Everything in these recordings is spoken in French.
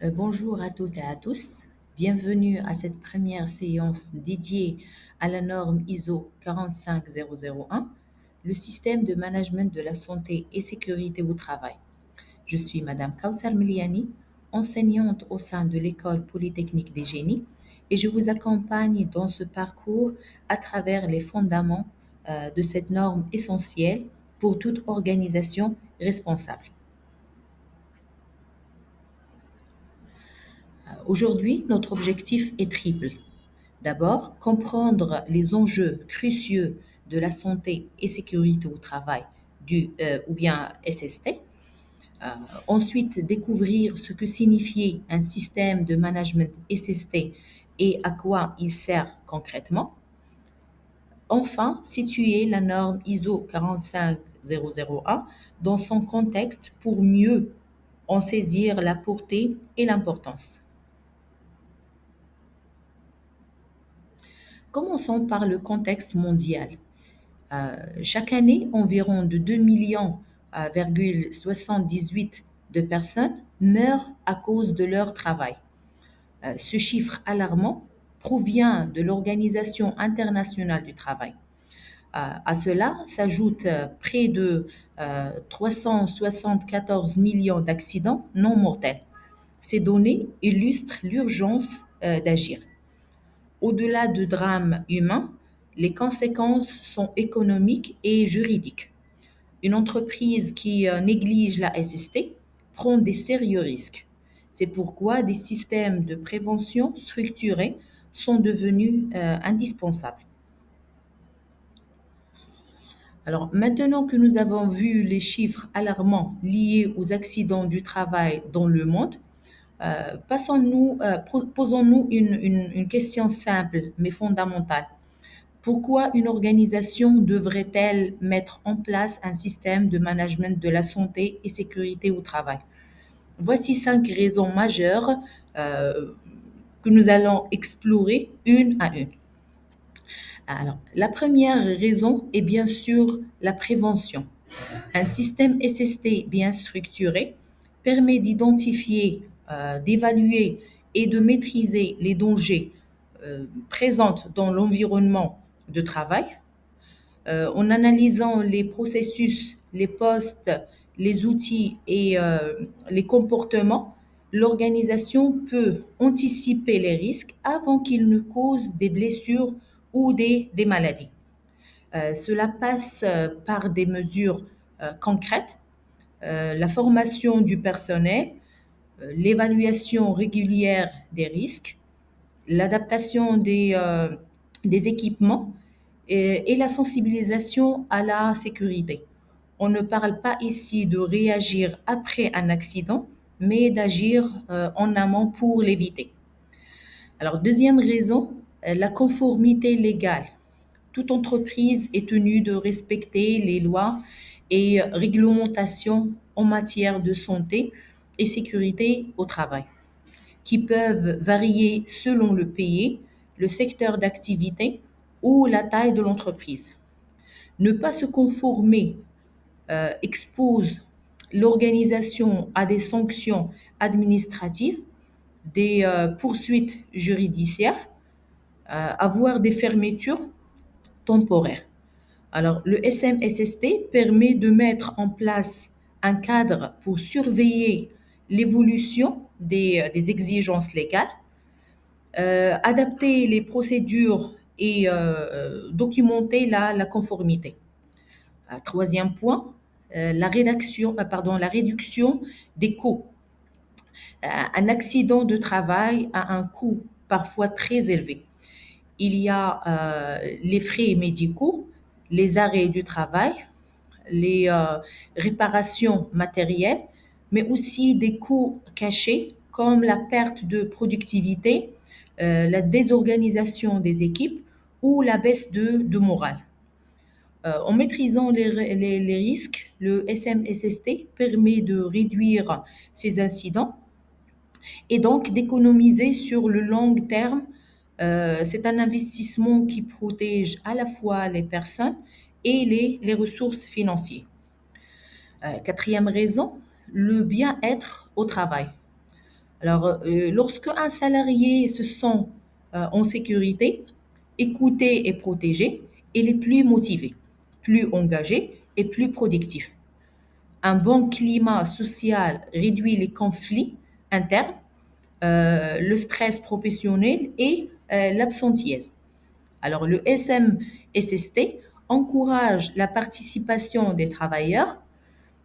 Bonjour à toutes et à tous. Bienvenue à cette première séance dédiée à la norme ISO 45001, le système de management de la santé et sécurité au travail. Je suis Madame Kaussar Miliani, enseignante au sein de l'École polytechnique des génies, et je vous accompagne dans ce parcours à travers les fondements de cette norme essentielle pour toute organisation responsable. Aujourd'hui, notre objectif est triple. D'abord, comprendre les enjeux cruciaux de la santé et sécurité au travail ou bien SST. Euh, Ensuite, découvrir ce que signifie un système de management SST et à quoi il sert concrètement. Enfin, situer la norme ISO 45001 dans son contexte pour mieux en saisir la portée et l'importance. Commençons par le contexte mondial. Chaque année, environ de 2 millions, 78 de personnes meurent à cause de leur travail. Ce chiffre alarmant provient de l'Organisation internationale du travail. À cela s'ajoutent près de 374 millions d'accidents non mortels. Ces données illustrent l'urgence d'agir. Au-delà de drames humains, les conséquences sont économiques et juridiques. Une entreprise qui néglige la SST prend des sérieux risques. C'est pourquoi des systèmes de prévention structurés sont devenus indispensables. Alors maintenant que nous avons vu les chiffres alarmants liés aux accidents du travail dans le monde, posons-nous une question simple mais fondamentale. Pourquoi une organisation devrait-elle mettre en place un système de management de la santé et sécurité au travail? Voici 5 raisons majeures euh, que nous allons explorer une à une. Alors, la première raison est bien sûr la prévention. Un système SST bien structuré permet d'identifier, d'évaluer et de maîtriser les dangers présents dans l'environnement de travail en analysant les processus, les postes, les outils et les comportements. L'organisation peut anticiper les risques avant qu'ils ne causent des blessures ou des maladies. Cela passe par des mesures concrètes, la formation du personnel, l'évaluation régulière des risques, l'adaptation des équipements et la sensibilisation à la sécurité. On ne parle pas ici de réagir après un accident, mais d'agir en amont pour l'éviter. Alors, deuxième raison, la conformité légale. Toute entreprise est tenue de respecter les lois et réglementations en matière de santé et sécurité au travail, qui peuvent varier selon le pays, le secteur d'activité ou la taille de l'entreprise. Ne pas se conformer expose l'organisation à des sanctions administratives, des poursuites judiciaires, voire des fermetures temporaires. Alors, le SMSST permet de mettre en place un cadre pour surveiller l'évolution des exigences légales, adapter les procédures et documenter la conformité. Troisième point, la réduction des coûts. Un accident de travail a un coût parfois très élevé. Il y a les frais médicaux, les arrêts du travail, les réparations matérielles, mais aussi des coûts cachés comme la perte de productivité, la désorganisation des équipes ou la baisse de morale. En maîtrisant les risques, le SMSST permet de réduire ces incidents et donc d'économiser sur le long terme. C'est un investissement qui protège à la fois les personnes et les ressources financières. Quatrième raison, le bien-être au travail. Alors, lorsque un salarié se sent en sécurité, écouté et protégé, il est plus motivé, plus engagé et plus productif. Un bon climat social réduit les conflits internes, le stress professionnel et l'absentéisme. Alors, le SMSST encourage la participation des travailleurs,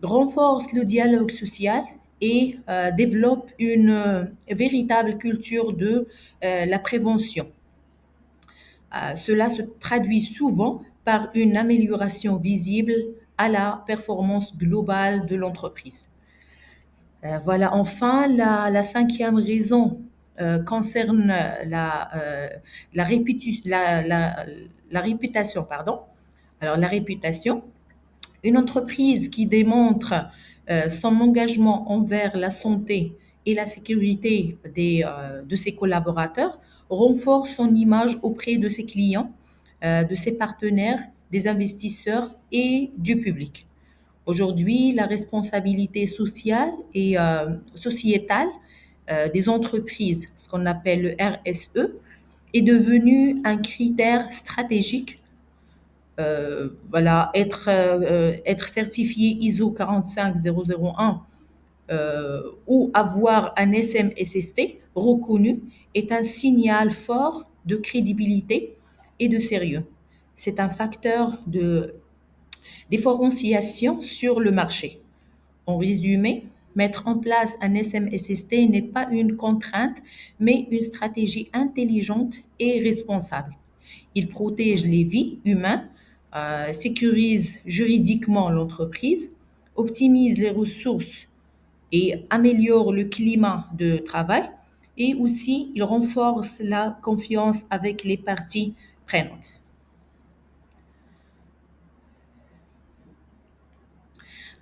renforce le dialogue social et développe une véritable culture de la prévention. Cela se traduit souvent par une amélioration visible à la performance globale de l'entreprise. Voilà, enfin, la cinquième raison concerne la réputation, pardon. Alors, la réputation, une entreprise qui démontre son engagement envers la santé et la sécurité de ses collaborateurs renforce son image auprès de ses clients, de ses partenaires, des investisseurs et du public. Aujourd'hui, la responsabilité sociale et sociétale des entreprises, ce qu'on appelle le RSE, est devenu un critère stratégique. Voilà, être certifié ISO 45001 ou avoir un SMSST reconnu est un signal fort de crédibilité et de sérieux. C'est un facteur de différenciation sur le marché. En résumé, mettre en place un SMSST n'est pas une contrainte, mais une stratégie intelligente et responsable. Il protège les vies humaines, sécurise juridiquement l'entreprise, optimise les ressources et améliore le climat de travail. Et aussi, il renforce la confiance avec les parties prenantes.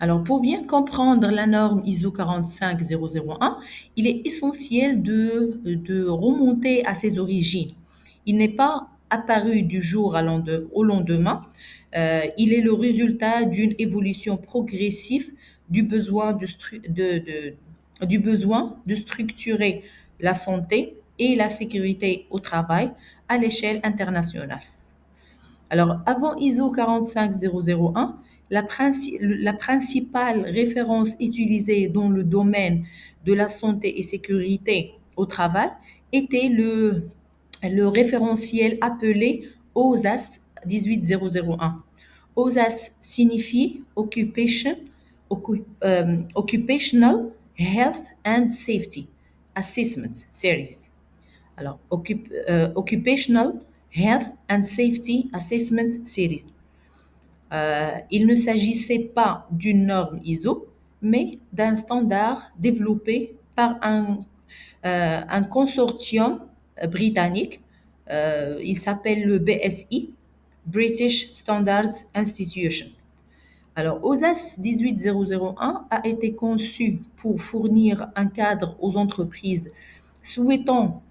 Alors, pour bien comprendre la norme ISO 45001, il est essentiel de remonter à ses origines. Il n'est pas apparu du jour au lendemain. Il est le résultat d'une évolution progressive du besoin du besoin de structurer la santé et la sécurité au travail à l'échelle internationale. Alors, avant ISO 45001, la principale référence utilisée dans le domaine de la santé et sécurité au travail était le référentiel appelé OSAS 18001. OSAS signifie Occupational Health and Safety Assessment Series. Alors, Occupational Health and Safety Assessment Series. Il ne s'agissait pas d'une norme ISO, mais d'un standard développé par un consortium britannique. Il s'appelle le BSI, British Standards Institution. Alors, OSAS 18001 a été conçu pour fournir un cadre aux entreprises souhaitant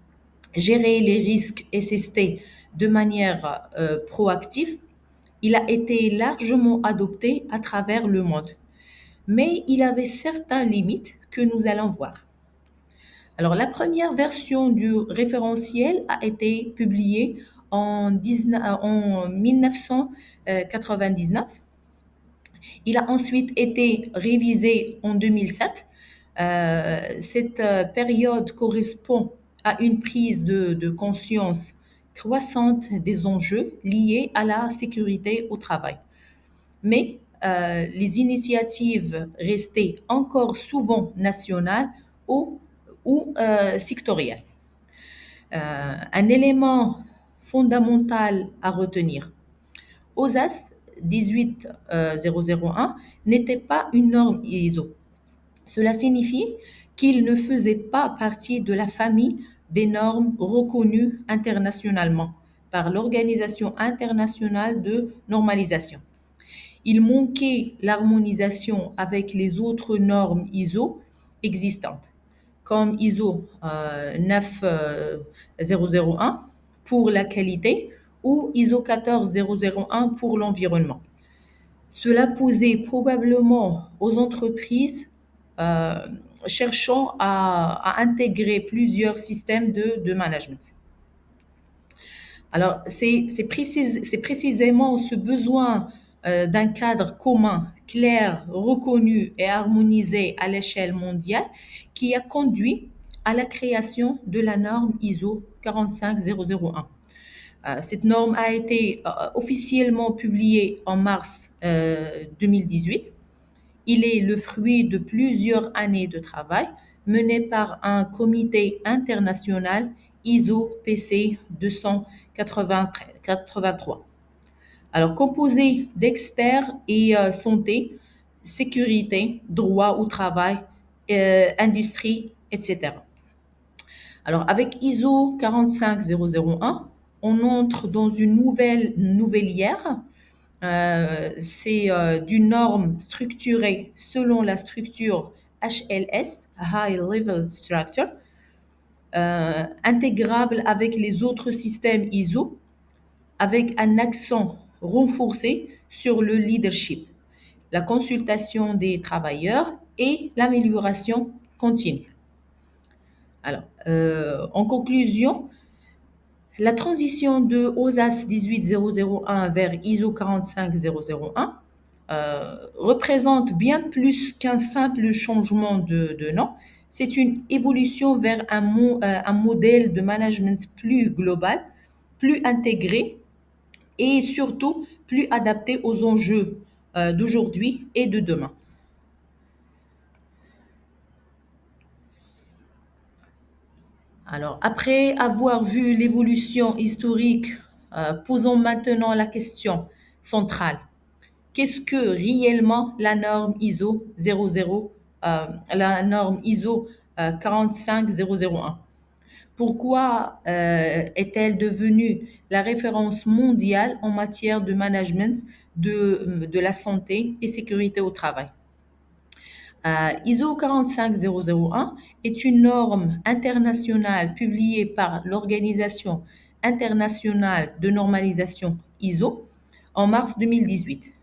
gérer les risques SST de manière proactive. Il a été largement adopté à travers le monde, mais il avait certaines limites que nous allons voir. Alors, la première version du référentiel a été publiée en 1999. Il a ensuite été révisé en 2007. Cette période correspond à une prise de conscience croissante des enjeux liés à la sécurité au travail. Mais les initiatives restaient encore souvent nationales ou sectorielles. Un élément fondamental à retenir. OSAS 18001 n'était pas une norme ISO. Cela signifie qu'il ne faisait pas partie de la famille des normes reconnues internationalement par l'Organisation internationale de normalisation. Il manquait l'harmonisation avec les autres normes ISO existantes, comme ISO 9001 pour la qualité ou ISO 14001 pour l'environnement. Cela posait probablement aux entreprises euh, cherchant à intégrer plusieurs systèmes de management. Alors, c'est précisément ce besoin d'un cadre commun, clair, reconnu et harmonisé à l'échelle mondiale qui a conduit à la création de la norme ISO 45001. Cette norme a été officiellement publiée en mars 2018. Il est le fruit de plusieurs années de travail mené par un comité international ISO PC 283. Alors, composé d'experts et santé, sécurité, droit au travail, industrie, etc. Alors, avec ISO 45001, on entre dans une nouvelle ère. C'est d'une norme structurée selon la structure HLS, High Level Structure, intégrable avec les autres systèmes ISO, avec un accent renforcé sur le leadership, la consultation des travailleurs et l'amélioration continue. Alors, en conclusion, la transition de OSAS 18001 vers ISO 45001 représente bien plus qu'un simple changement de nom. C'est une évolution vers un modèle de management plus global, plus intégré et surtout plus adapté aux enjeux d'aujourd'hui et de demain. Alors, après avoir vu l'évolution historique, posons maintenant la question centrale. Qu'est-ce que réellement la norme ISO 00, la norme ISO 45001? Pourquoi est-elle devenue la référence mondiale en matière de management de la santé et sécurité au travail? ISO 45001 est une norme internationale publiée par l'Organisation internationale de normalisation ISO en mars 2018.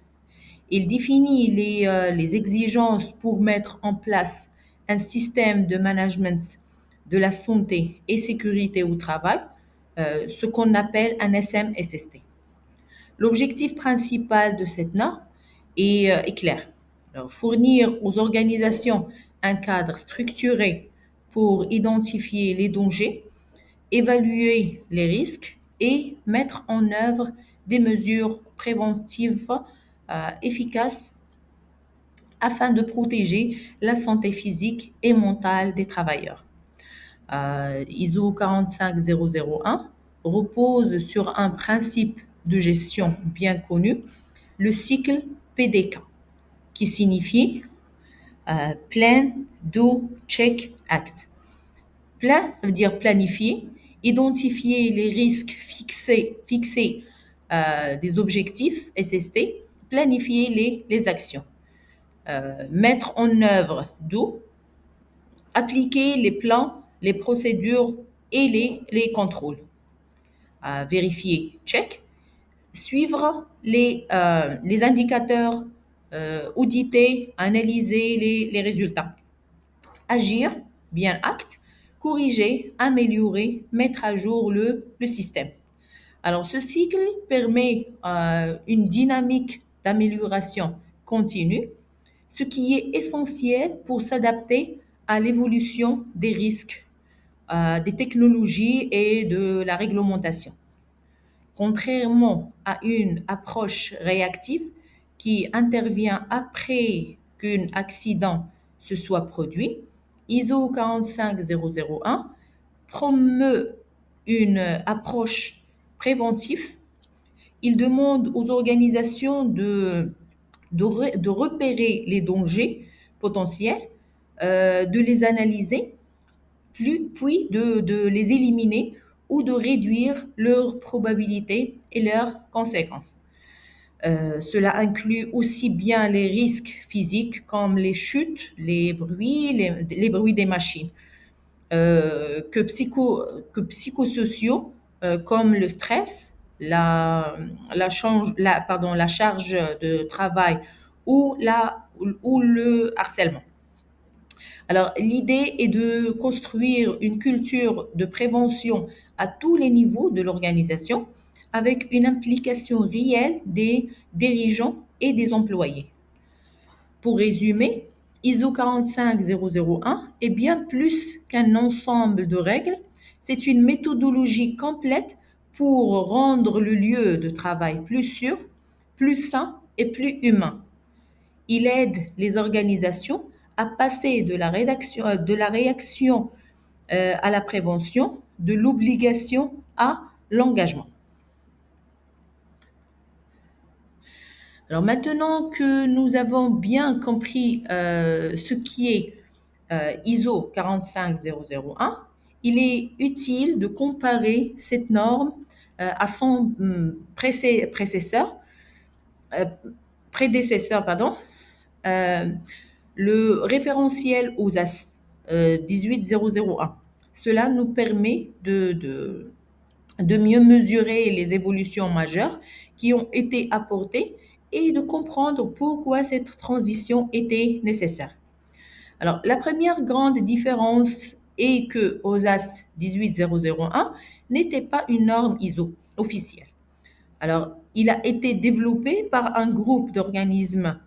Il définit les exigences pour mettre en place un système de management de la santé et sécurité au travail, ce qu'on appelle un SMSST. L'objectif principal de cette norme est clair. Alors, fournir aux organisations un cadre structuré pour identifier les dangers, évaluer les risques et mettre en œuvre des mesures préventives efficaces afin de protéger la santé physique et mentale des travailleurs. ISO 45001 repose sur un principe de gestion bien connu, le cycle PDK, qui signifie Plan, Do, Check, Act. Plan, ça veut dire planifier, identifier les risques fixer des objectifs SST, planifier les actions. Mettre en œuvre Do, appliquer les plans, les procédures et les contrôles. Vérifier, check. Suivre les indicateurs, auditer, analyser les résultats. Agir, bien acte. Corriger, améliorer, mettre à jour le système. Alors, ce cycle permet une dynamique d'amélioration continue, ce qui est essentiel pour s'adapter à l'évolution des risques, des technologies et de la réglementation. Contrairement à une approche réactive qui intervient après qu'un accident se soit produit, ISO 45001 promeut une approche préventive. Il demande aux organisations de repérer les dangers potentiels, de les analyser, puis de les éliminer ou de réduire leurs probabilités et leurs conséquences. Cela inclut aussi bien les risques physiques comme les chutes, les bruits des machines, que, que psychosociaux comme le stress, la charge de travail ou le harcèlement. Alors, l'idée est de construire une culture de prévention à tous les niveaux de l'organisation avec une implication réelle des dirigeants et des employés. Pour résumer, ISO 45001 est bien plus qu'un ensemble de règles, c'est une méthodologie complète pour rendre le lieu de travail plus sûr, plus sain et plus humain. Il aide les organisations à passer de la réaction à la prévention, de l'obligation à l'engagement. Alors maintenant que nous avons bien compris ce qui est ISO 45001, il est utile de comparer cette norme à son euh, prédécesseur, euh, le référentiel OSAS 18001. Cela nous permet de mieux mesurer les évolutions majeures qui ont été apportées et de comprendre pourquoi cette transition était nécessaire. Alors, la première grande différence est que OSAS 18001 n'était pas une norme ISO officielle. Alors, il a été développé par un groupe d'organismes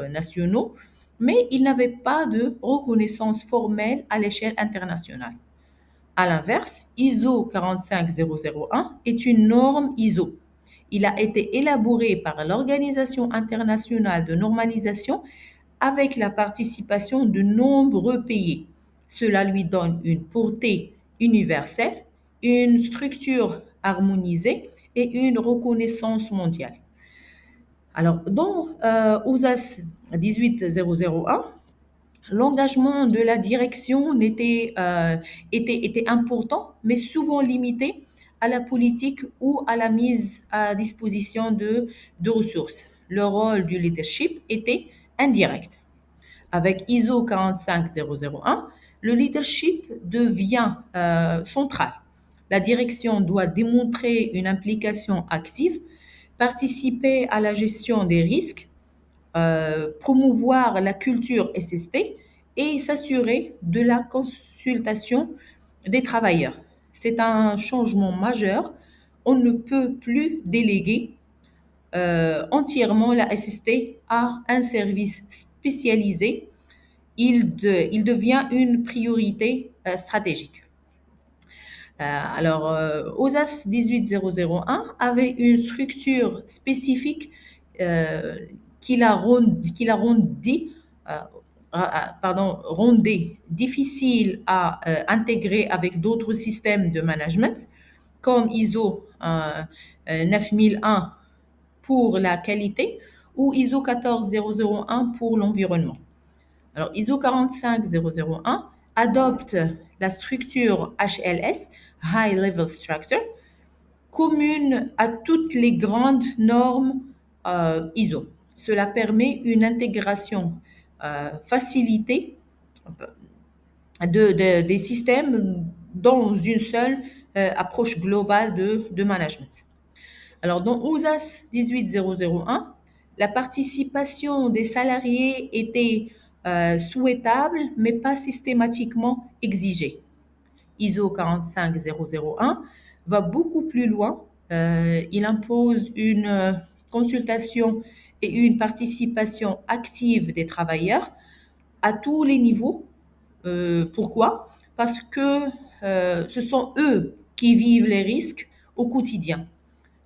nationaux, mais il n'avait pas de reconnaissance formelle à l'échelle internationale. À l'inverse, ISO 45001 est une norme ISO. Il a été élaboré par l'Organisation internationale de normalisation avec la participation de nombreux pays. Cela lui donne une portée universelle, une structure harmonisée et une reconnaissance mondiale. Alors, dans OSAS 18001, l'engagement de la direction était important, mais souvent limité à la politique ou à la mise à disposition de ressources. Le rôle du leadership était indirect. Avec ISO 45001, le leadership devient central. La direction doit démontrer une implication active, participer à la gestion des risques, promouvoir la culture SST et s'assurer de la consultation des travailleurs. C'est un changement majeur. On ne peut plus déléguer entièrement la SST à un service spécialisé. Il devient une priorité stratégique. OSAS 18001 avait une structure spécifique euh, rendait difficile à intégrer avec d'autres systèmes de management, comme ISO 9001 pour la qualité ou ISO 14001 pour l'environnement. Alors, ISO 45001 adopte la structure HLS, High Level Structure, commune à toutes les grandes normes ISO. Cela permet une intégration facilitée des systèmes dans une seule approche globale de management. Alors, dans OSAS 18001, la participation des salariés était souhaitable, mais pas systématiquement exigée. ISO 45001 va beaucoup plus loin. Il impose une consultation et une participation active des travailleurs à tous les niveaux. Pourquoi? Parce que ce sont eux qui vivent les risques au quotidien.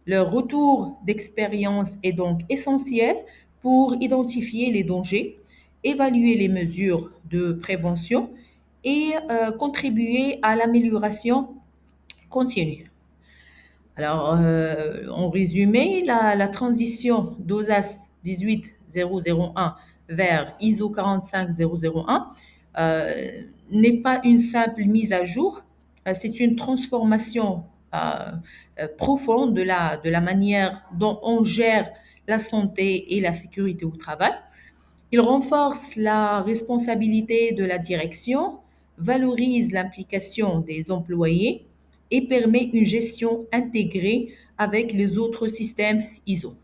Leur retour d'expérience est donc essentiel pour identifier les dangers, évaluer les mesures de prévention et contribuer à l'amélioration continue. Alors, en résumé, la transition d'OSAS 18001 vers ISO 45001 n'est pas une simple mise à jour, c'est une transformation profonde de la manière dont on gère la santé et la sécurité au travail. Il renforce la responsabilité de la direction, valorise l'implication des employés et permet une gestion intégrée avec les autres systèmes ISO.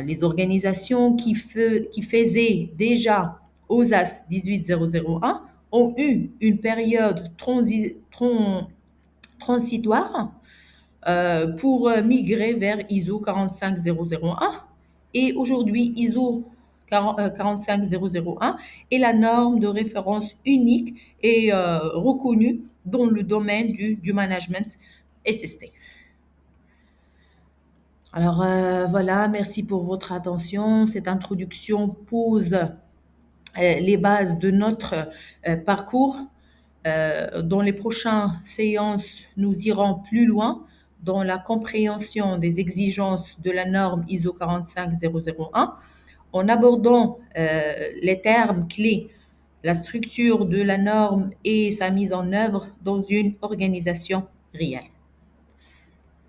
Les organisations qui faisaient déjà OSAS 18001 ont eu une période transitoire pour migrer vers ISO 45001 et aujourd'hui ISO 45001 est la norme de référence unique et reconnue dans le domaine du management SST. Alors voilà, merci pour votre attention. Cette introduction pose les bases de notre parcours. Dans les prochaines séances, nous irons plus loin dans la compréhension des exigences de la norme ISO 45001 en abordant les termes clés, la structure de la norme et sa mise en œuvre dans une organisation réelle.